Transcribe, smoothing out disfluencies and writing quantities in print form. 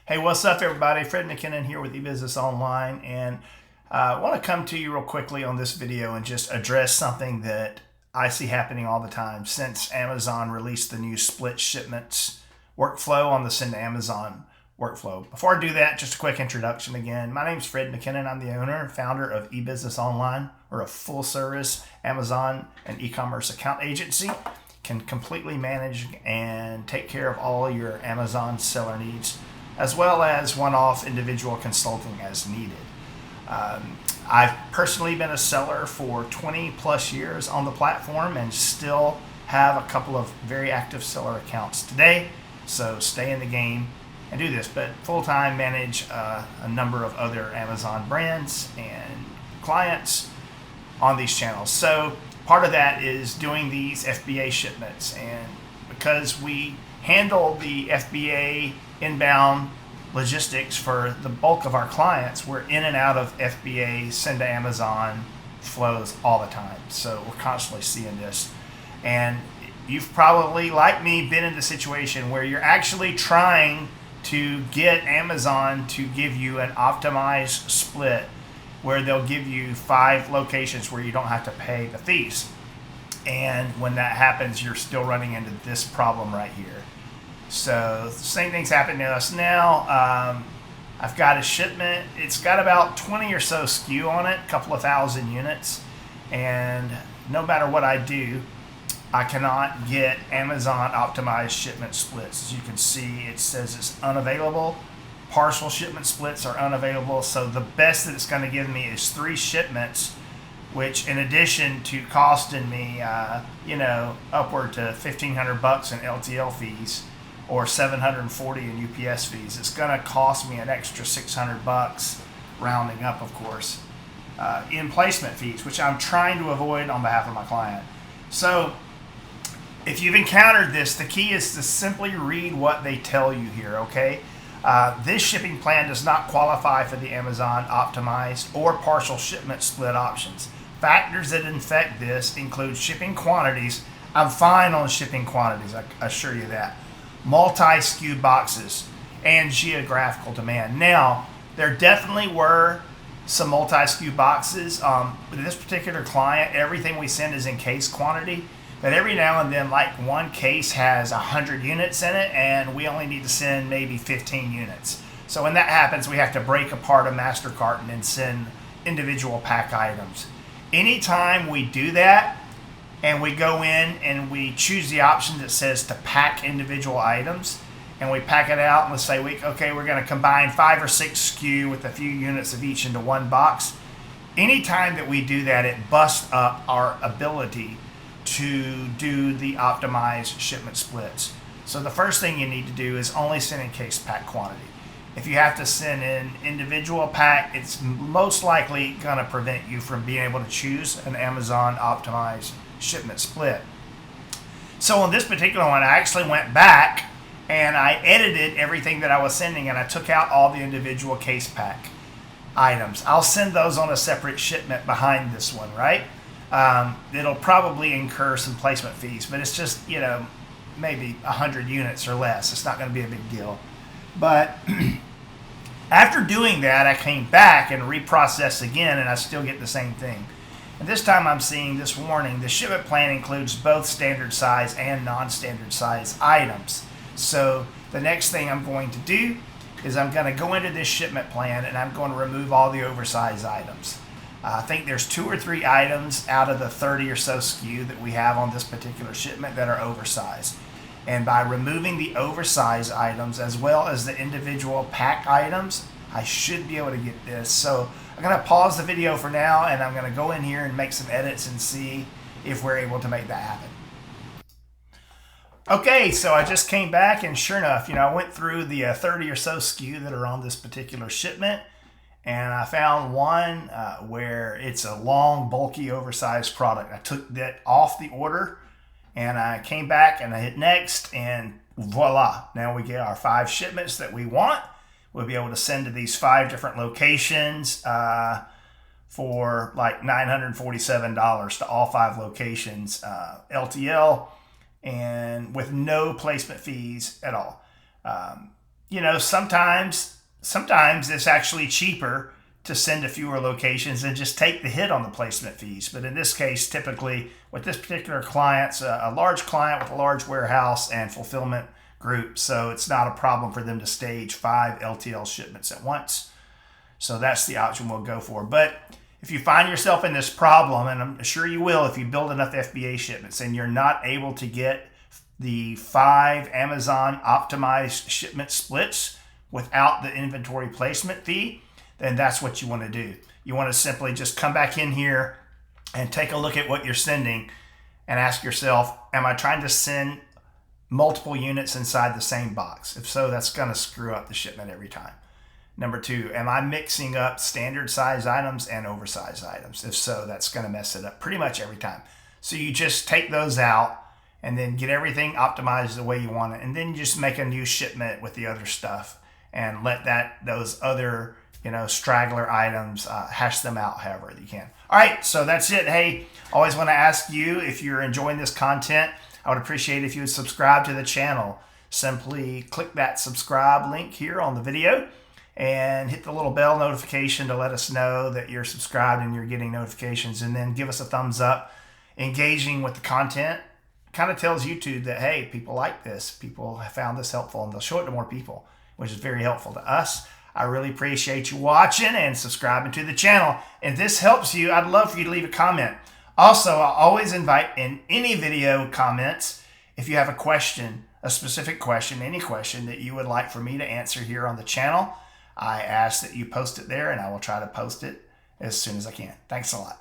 Hey, what's up, everybody? Fred McKinnon here with eBusiness Online, and I want to come to you real quickly on this video and just address something that I see happening all the time since Amazon released the new split shipments workflow on the Send to Amazon workflow. Before I do that, just a quick introduction again. My name is Fred McKinnon. I'm the owner and founder of eBusiness Online. We're a full-service Amazon and e-commerce account agency. Can completely manage and take care of all your Amazon seller needs, as well as one-off individual consulting as needed. I've personally been a seller for 20 plus years on the platform and still have a couple of very active seller accounts today. So stay in the game and do this, but full-time manage a number of other Amazon brands and clients on these channels. So part of that is doing these FBA shipments, and because we handle the FBA inbound logistics for the bulk of our clients, we're in and out of FBA send to Amazon flows all the time. So we're constantly seeing this. And you've probably, like me, been in the situation where you're actually trying to get Amazon to give you an optimized split where they'll give you 5 locations where you don't have to pay the fees. And when that happens, you're still running into this problem right here. So the same thing's happening to us now. I've got a shipment. It's got about 20 or so SKU on it, a couple of thousand units. And no matter what I do, I cannot get Amazon optimized shipment splits. As you can see, it says it's unavailable. Partial shipment splits are unavailable. So the best that it's going to give me is 3 shipments, which in addition to costing me, upward to $1,500 in LTL fees or $740 in UPS fees, it's going to cost me an extra $600, rounding up, of course, in placement fees, which I'm trying to avoid on behalf of my client. So if you've encountered this, the key is to simply read what they tell you here, okay? This shipping plan does not qualify for the Amazon optimized or partial shipment split options. Factors that affect this include shipping quantities. I'm fine on shipping quantities, I assure you that. Multi-SKU boxes and geographical demand. Now, there definitely were some multi-SKU boxes. With this particular client, everything we send is in case quantity. But every now and then, like one case has 100 units in it, and we only need to send maybe 15 units. So when that happens, we have to break apart a master carton and send individual pack items. Anytime we do that, and we go in and we choose the option that says to pack individual items, and we pack it out, and let's say, we're going to combine 5 or 6 SKU with a few units of each into one box. Anytime that we do that, it busts up our ability to do the optimized shipment splits. So the first thing you need to do is only send in case pack quantity. If you have to send in individual pack, it's most likely going to prevent you from being able to choose an Amazon optimized shipment split. So on this particular one, I actually went back and I edited everything that I was sending, and I took out all the individual case pack items. I'll send those on a separate shipment behind this one, right? It'll probably incur some placement fees, but it's just, maybe 100 units or less. It's not going to be a big deal. But after doing that, I came back and reprocessed again, and I still get the same thing. And this time I'm seeing this warning: the shipment plan includes both standard size and non-standard size items. So the next thing I'm going to do is I'm going to go into this shipment plan, and I'm going to remove all the oversized items. I think there's 2 or 3 items out of the 30 or so SKU that we have on this particular shipment that are oversized. And by removing the oversized items as well as the individual pack items, I should be able to get this. So I'm going to pause the video for now, and I'm going to go in here and make some edits and see if we're able to make that happen. Okay, so I just came back, and sure enough, I went through the 30 or so SKU that are on this particular shipment. And I found one where it's a long, bulky, oversized product. I took that off the order, and I came back and I hit next, and voila. Now we get our 5 shipments that we want. We'll be able to send to these 5 different locations for like $947 to all 5 locations, LTL, and with no placement fees at all. sometimes it's actually cheaper to send to fewer locations and just take the hit on the placement fees. But in this case, typically with this particular client, a large client with a large warehouse and fulfillment group, so it's not a problem for them to stage 5 LTL shipments at once. So that's the option we'll go for. But if you find yourself in this problem, and I'm sure you will if you build enough FBA shipments, and you're not able to get the 5 Amazon optimized shipment splits without the inventory placement fee, then that's what you want to do. You want to simply just come back in here and take a look at what you're sending and ask yourself, am I trying to send multiple units inside the same box? If so, that's going to screw up the shipment every time. Number 2, am I mixing up standard size items and oversized items? If so, that's going to mess it up pretty much every time. So you just take those out and then get everything optimized the way you want it. And then you just make a new shipment with the other stuff and let those other straggler items, hash them out however you can. All right, so that's it. Hey, always want to ask you, if you're enjoying this content, I would appreciate if you would subscribe to the channel. Simply click that subscribe link here on the video and hit the little bell notification to let us know that you're subscribed and you're getting notifications, and then give us a thumbs up. Engaging with the content kind of tells YouTube that, hey, people like this, people have found this helpful, and they'll show it to more people, which is very helpful to us. I really appreciate you watching and subscribing to the channel. If this helps you, I'd love for you to leave a comment. Also, I always invite in any video comments, if you have a question, a specific question, any question that you would like for me to answer here on the channel, I ask that you post it there, and I will try to post it as soon as I can. Thanks a lot.